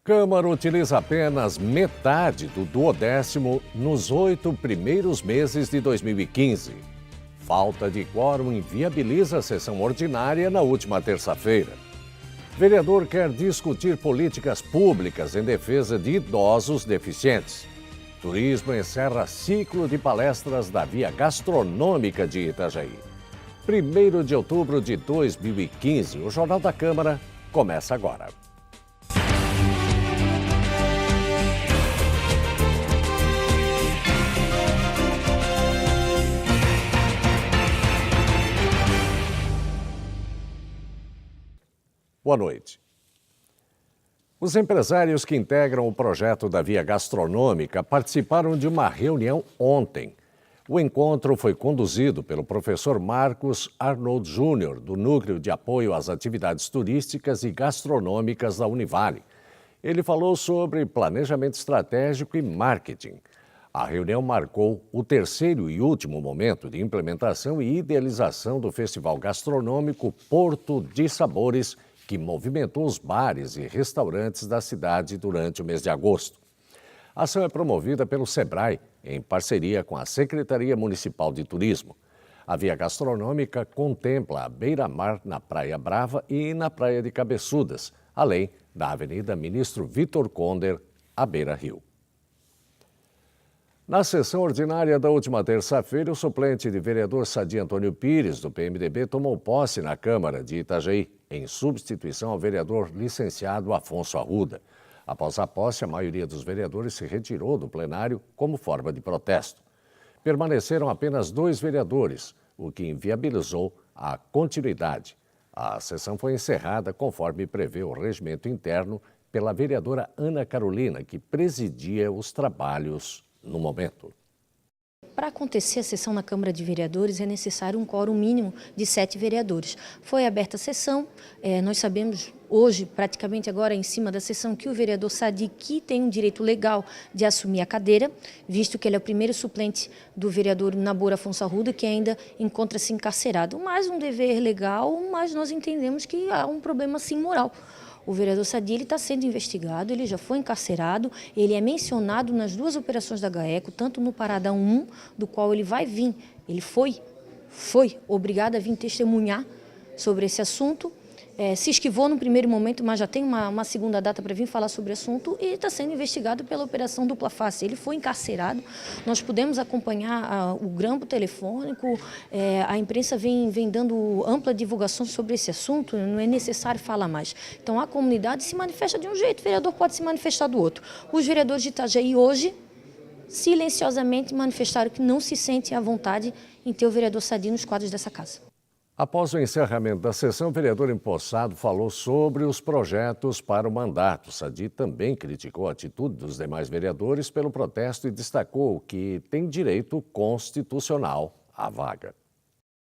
Câmara utiliza apenas metade do duodécimo nos 8 primeiros meses de 2015. Falta de quórum inviabiliza a sessão ordinária na última terça-feira. Vereador quer discutir políticas públicas em defesa de idosos deficientes. Turismo encerra ciclo de palestras da Via Gastronômica de Itajaí. 1º de outubro de 2015, o Jornal da Câmara começa agora. Boa noite. Os empresários que integram o projeto da Via Gastronômica participaram de uma reunião ontem. O encontro foi conduzido pelo professor Marcos Arnold Júnior, do Núcleo de Apoio às Atividades Turísticas e Gastronômicas da Univale. Ele falou sobre planejamento estratégico e marketing. A reunião marcou o terceiro e último momento de implementação e idealização do Festival Gastronômico Porto de Sabores, que movimentou os bares e restaurantes da cidade durante o mês de agosto. A ação é promovida pelo SEBRAE, em parceria com a Secretaria Municipal de Turismo. A Via Gastronômica contempla a beira-mar na Praia Brava e na Praia de Cabeçudas, além da Avenida Ministro Vitor Conder, à beira-rio. Na sessão ordinária da última terça-feira, o suplente de vereador Sadi Antônio Pires, do PMDB, tomou posse na Câmara de Itajaí, em substituição ao vereador licenciado Afonso Arruda. Após a posse, a maioria dos vereadores se retirou do plenário como forma de protesto. Permaneceram apenas 2 vereadores, o que inviabilizou a continuidade. A sessão foi encerrada conforme prevê o regimento interno pela vereadora Ana Carolina, que presidia os trabalhos no momento. Para acontecer a sessão na Câmara de Vereadores é necessário um quórum mínimo de 7 vereadores. Foi aberta a sessão, nós sabemos hoje, praticamente agora em cima da sessão, que o vereador Sadi, que tem um direito legal de assumir a cadeira, visto que ele é o primeiro suplente do vereador Nabor Afonso Arruda, que ainda encontra-se encarcerado. Mais um dever legal, mas nós entendemos que há um problema sim moral. O vereador Sadi está sendo investigado, ele já foi encarcerado, ele é mencionado nas 2 operações da GAECO, tanto no Paradão 1, do qual ele vai vir, ele foi obrigado a vir testemunhar sobre esse assunto. Se esquivou no primeiro momento, mas já tem uma segunda data para vir falar sobre o assunto e está sendo investigado pela Operação Dupla Face. Ele foi encarcerado, nós pudemos acompanhar o grampo telefônico, a imprensa vem dando ampla divulgação sobre esse assunto, não é necessário falar mais. Então a comunidade se manifesta de um jeito, o vereador pode se manifestar do outro. Os vereadores de Itajaí hoje, silenciosamente manifestaram que não se sentem à vontade em ter o vereador Sadi nos quadros dessa casa. Após o encerramento da sessão, o vereador empossado falou sobre os projetos para o mandato. Sadi também criticou a atitude dos demais vereadores pelo protesto e destacou que tem direito constitucional à vaga.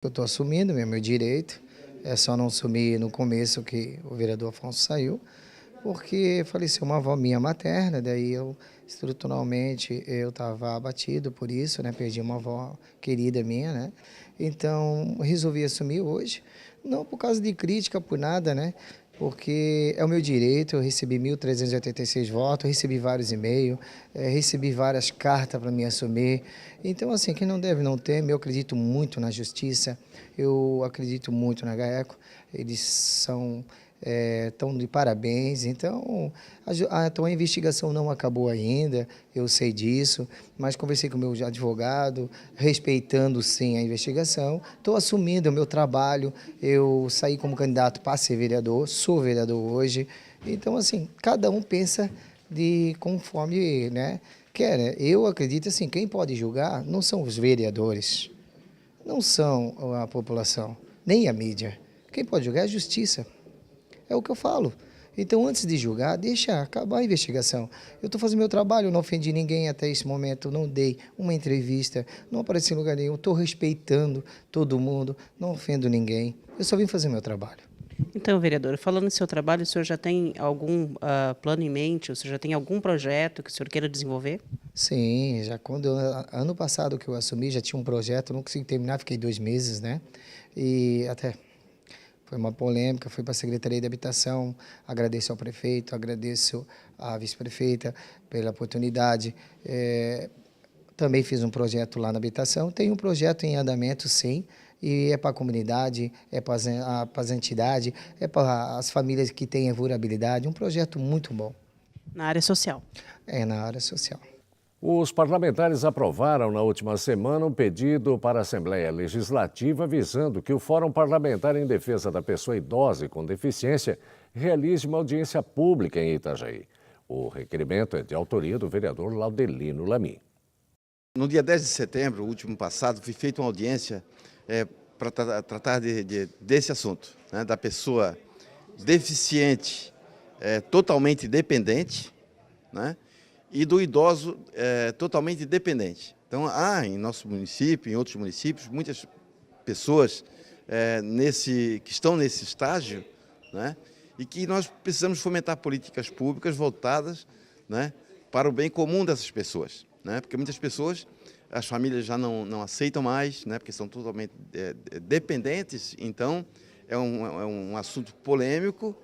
Eu estou assumindo, é meu direito, é só não assumir no começo que o vereador Afonso saiu, porque faleceu uma avó minha materna, daí eu, estruturalmente, eu estava abatido por isso, né? Perdi uma avó querida minha, né? Então, resolvi assumir hoje, não por causa de crítica, por nada, né? Porque é o meu direito, eu recebi 1.386 votos, recebi vários e-mails, recebi várias cartas para me assumir. Então, assim, quem não deve não teme, eu acredito muito na justiça, eu acredito muito na GAECO, eles são... estão de parabéns, então a investigação não acabou ainda, eu sei disso, mas conversei com o meu advogado, respeitando sim a investigação, estou assumindo o meu trabalho, eu saí como candidato para ser vereador, sou vereador hoje, então assim, cada um pensa de conforme, né, quer, né? Eu acredito assim, quem pode julgar não são os vereadores, não são a população, nem a mídia, quem pode julgar é a justiça. É o que eu falo. Então, antes de julgar, deixa acabar a investigação. Eu estou fazendo meu trabalho, não ofendi ninguém até esse momento, não dei uma entrevista, não apareci em lugar nenhum, estou respeitando todo mundo, não ofendo ninguém. Eu só vim fazer meu trabalho. Então, vereador, falando no seu trabalho, o senhor já tem algum plano em mente, o senhor já tem algum projeto que o senhor queira desenvolver? Sim, já ano passado que eu assumi, já tinha um projeto, não consegui terminar, fiquei 2 meses, né? E até... Foi uma polêmica, fui para a Secretaria de Habitação, agradeço ao prefeito, agradeço à vice-prefeita pela oportunidade. Também fiz um projeto lá na habitação, tem um projeto em andamento, sim, e é para a comunidade, é para as entidades, é para as famílias que têm vulnerabilidade, um projeto muito bom. Na área social. É, na área social. Os parlamentares aprovaram na última semana um pedido para a Assembleia Legislativa visando que o Fórum Parlamentar em Defesa da Pessoa Idosa e com Deficiência realize uma audiência pública em Itajaí. O requerimento é de autoria do vereador Laudelino Lamy. No dia 10 de setembro, o último passado, foi feita uma audiência para tratar desse assunto, né, da pessoa deficiente, totalmente dependente, né, e do idoso totalmente dependente. Então, há em nosso município, em outros municípios, muitas pessoas que estão nesse estágio, né, e que nós precisamos fomentar políticas públicas voltadas, né, para o bem comum dessas pessoas. Né, porque muitas pessoas, as famílias já não aceitam mais, né, porque são totalmente dependentes, então é um assunto polêmico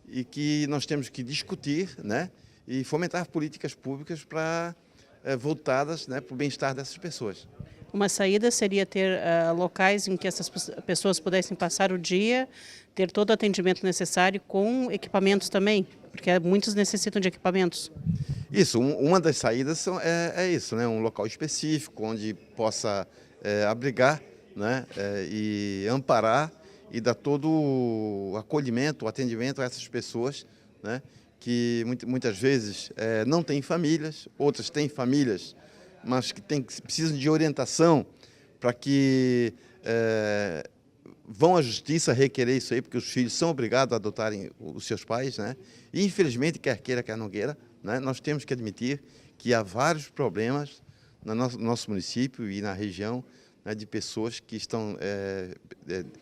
e que nós temos que discutir, né, e fomentar políticas públicas voltadas, né, para o bem-estar dessas pessoas. Uma saída seria ter locais em que essas pessoas pudessem passar o dia, ter todo o atendimento necessário com equipamentos também, porque muitos necessitam de equipamentos. Isso, uma das saídas é isso, né? Um local específico onde possa abrigar, né? E amparar e dar todo o acolhimento, o atendimento a essas pessoas, né? Que muitas vezes não têm famílias, outras têm famílias, mas que precisam de orientação para que vão à justiça requerer isso aí, porque os filhos são obrigados a adotarem os seus pais, né? E infelizmente, quer queira, quer não queira, né, nós temos que admitir que há vários problemas no nosso município e na região, né, de pessoas que estão,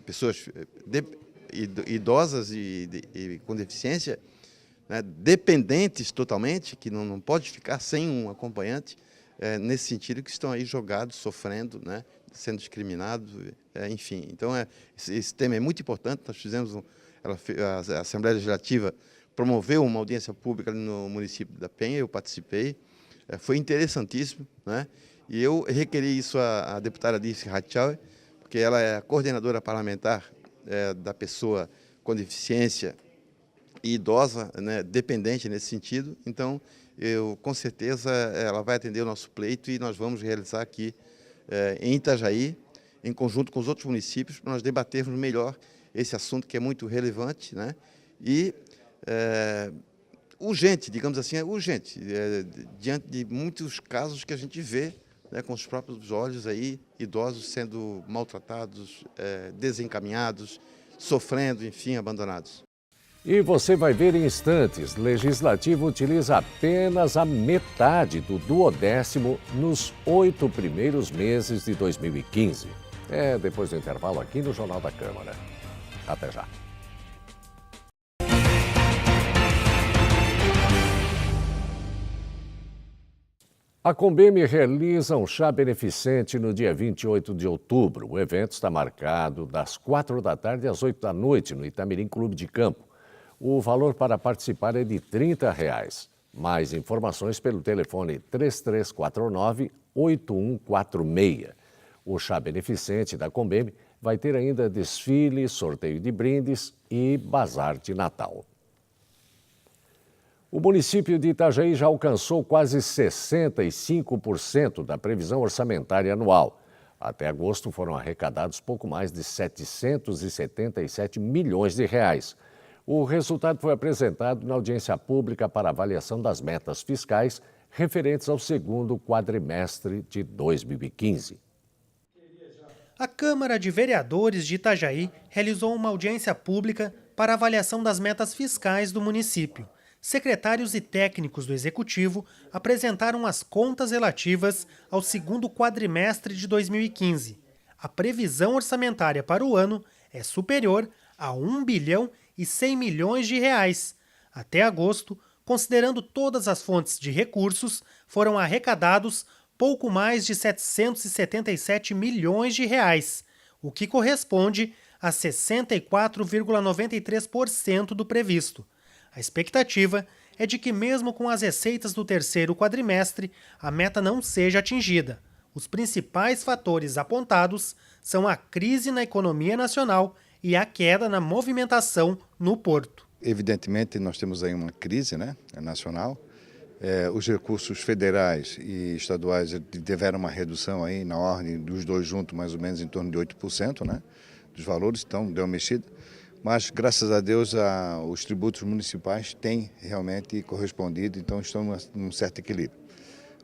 pessoas idosas e com deficiência, né, dependentes totalmente, que não pode ficar sem um acompanhante, nesse sentido que estão aí jogados, sofrendo, né, sendo discriminados, enfim. Então, esse tema é muito importante. Nós fizemos, a Assembleia Legislativa promoveu uma audiência pública no município da Penha, eu participei, foi interessantíssimo, né? E eu requeri isso à deputada Dirce Ratchauer, porque ela é a coordenadora parlamentar da pessoa com deficiência e idosa, né, dependente nesse sentido. Então, com certeza, ela vai atender o nosso pleito e nós vamos realizar aqui em Itajaí, em conjunto com os outros municípios, para nós debatermos melhor esse assunto que é muito relevante, né? E urgente, digamos assim, urgente, diante de muitos casos que a gente vê, né, com os próprios olhos aí, idosos sendo maltratados, desencaminhados, sofrendo, enfim, abandonados. E você vai ver em instantes, Legislativo utiliza apenas a metade do 10º nos 8 primeiros meses de 2015. Depois do intervalo aqui no Jornal da Câmara. Até já. A Combeme realiza um chá beneficente no dia 28 de outubro. O evento está marcado das 4 da tarde às 8 da noite no Itamirim Clube de Campo. O valor para participar é de R$ 30. Mais informações pelo telefone 3349-8146. O chá beneficente da Combeme vai ter ainda desfile, sorteio de brindes e bazar de Natal. O município de Itajaí já alcançou quase 65% da previsão orçamentária anual. Até agosto foram arrecadados pouco mais de R$ 777 milhões. O resultado foi apresentado na audiência pública para avaliação das metas fiscais referentes ao segundo quadrimestre de 2015. A Câmara de Vereadores de Itajaí realizou uma audiência pública para avaliação das metas fiscais do município. Secretários e técnicos do Executivo apresentaram as contas relativas ao segundo quadrimestre de 2015. A previsão orçamentária para o ano é superior a R$ 1,100 bilhões. Até agosto, considerando todas as fontes de recursos, foram arrecadados pouco mais de R$ 777 milhões, o que corresponde a 64,93% do previsto. A expectativa é de que, mesmo com as receitas do terceiro quadrimestre, a meta não seja atingida. Os principais fatores apontados são a crise na economia nacional e a queda na movimentação no porto. Evidentemente, nós temos aí uma crise, né, nacional. Os recursos federais e estaduais tiveram uma redução aí na ordem dos dois juntos, mais ou menos em torno de 8%, né, dos valores, então deu uma mexida. Mas, graças a Deus, os tributos municipais têm realmente correspondido, então estão num certo equilíbrio.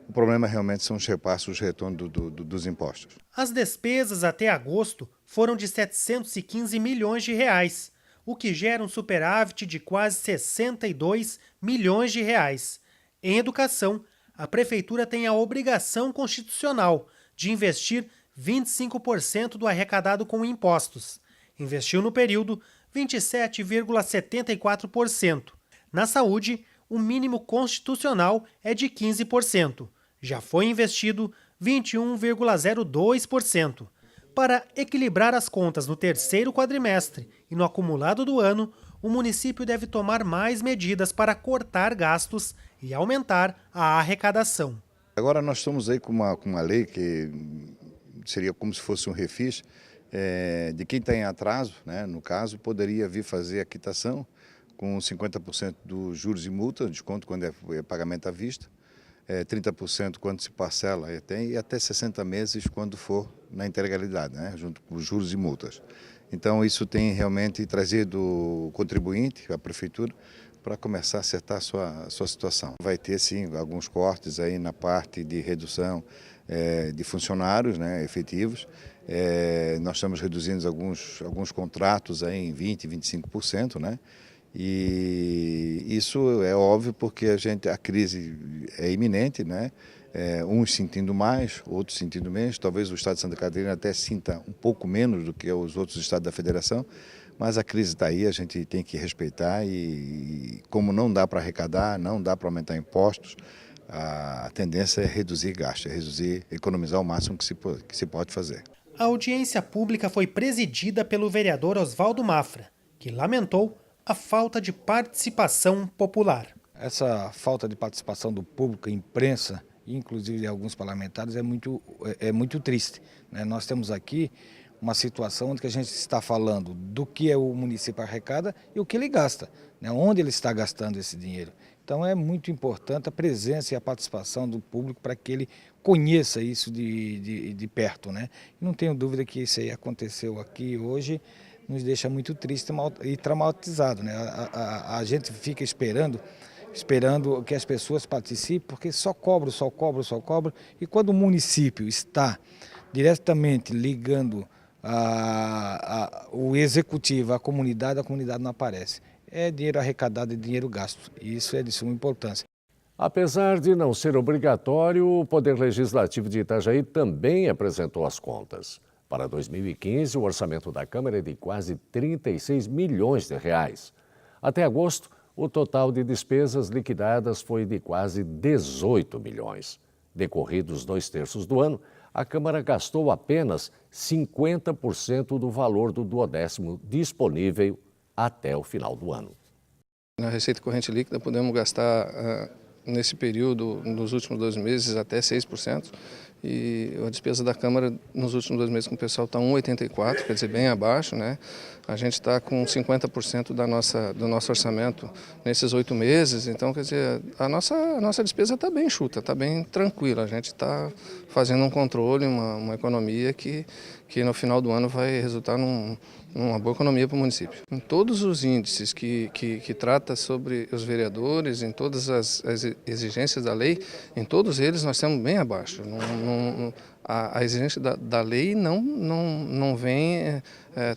O problema realmente são os repassos, os retornos dos impostos. As despesas até agosto foram de 715 milhões de reais, o que gera um superávit de quase 62 milhões de reais. Em educação, a Prefeitura tem a obrigação constitucional de investir 25% do arrecadado com impostos. Investiu no período 27,74%. Na saúde, o mínimo constitucional é de 15%. Já foi investido 21,02%. Para equilibrar as contas no terceiro quadrimestre e no acumulado do ano, o município deve tomar mais medidas para cortar gastos e aumentar a arrecadação. Agora nós estamos aí com uma lei que seria como se fosse um refis, de quem está em atraso, né, no caso, poderia vir fazer a quitação com 50% dos juros e multa, desconto quando é pagamento à vista, 30% quando se parcela e até 60 meses quando for na integralidade, né, junto com os juros e multas. Então isso tem realmente trazido o contribuinte, a prefeitura, para começar a acertar a sua situação. Vai ter sim alguns cortes aí na parte de redução de funcionários, né, efetivos. Nós estamos reduzindo alguns contratos aí em 20%, 25%, né? E isso é óbvio porque a crise é iminente, né? Uns sentindo mais, outros sentindo menos. Talvez o estado de Santa Catarina até sinta um pouco menos do que os outros estados da federação, mas a crise está aí, a gente tem que respeitar e como não dá para arrecadar, não dá para aumentar impostos, a tendência é reduzir gastos, economizar o máximo que se pode fazer. A audiência pública foi presidida pelo vereador Oswaldo Mafra, que lamentou a falta de participação popular. Essa falta de participação do público, imprensa, inclusive de alguns parlamentares, é muito triste, né? Nós temos aqui uma situação onde a gente está falando do que o município arrecada e o que ele gasta, né? Onde ele está gastando esse dinheiro. Então é muito importante a presença e a participação do público para que ele conheça isso de perto, né? E não tenho dúvida que isso aí aconteceu aqui hoje, nos deixa muito triste e traumatizado, né? A gente fica esperando que as pessoas participem, porque só cobram, e quando o município está diretamente ligando o executivo à comunidade, a comunidade não aparece. É dinheiro arrecadado e dinheiro gasto, e isso é de suma importância. Apesar de não ser obrigatório, o Poder Legislativo de Itajaí também apresentou as contas. Para 2015, o orçamento da Câmara é de quase 36 milhões de reais. Até agosto, o total de despesas liquidadas foi de quase 18 milhões. Decorridos 2/3 do ano, a Câmara gastou apenas 50% do valor do 12º disponível até o final do ano. Na receita corrente líquida podemos gastar nesse período, nos últimos 2 meses, até 6%. E a despesa da Câmara nos últimos 2 meses com o pessoal está 1,84, quer dizer, bem abaixo, né? A gente está com 50% do nosso orçamento nesses 8 meses, então, quer dizer, a nossa despesa está bem enxuta, está bem tranquila. A gente está fazendo um controle, uma economia que no final do ano vai resultar numa boa economia para o município. Em todos os índices que trata sobre os vereadores, em todas as exigências da lei, em todos eles nós estamos bem abaixo. A exigência da lei não vem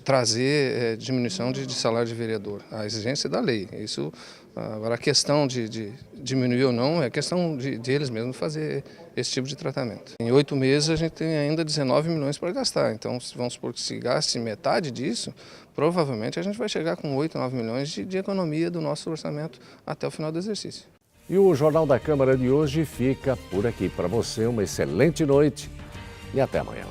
trazer diminuição de salário de vereador. A exigência é da lei. Isso, agora, a questão de diminuir ou não é questão de eles mesmos fazer esse tipo de tratamento. Em 8 meses a gente tem ainda 19 milhões para gastar. Então, vamos supor que se gaste metade disso, provavelmente a gente vai chegar com 8, 9 milhões de economia do nosso orçamento até o final do exercício. E o Jornal da Câmara de hoje fica por aqui. Para você, uma excelente noite e até amanhã.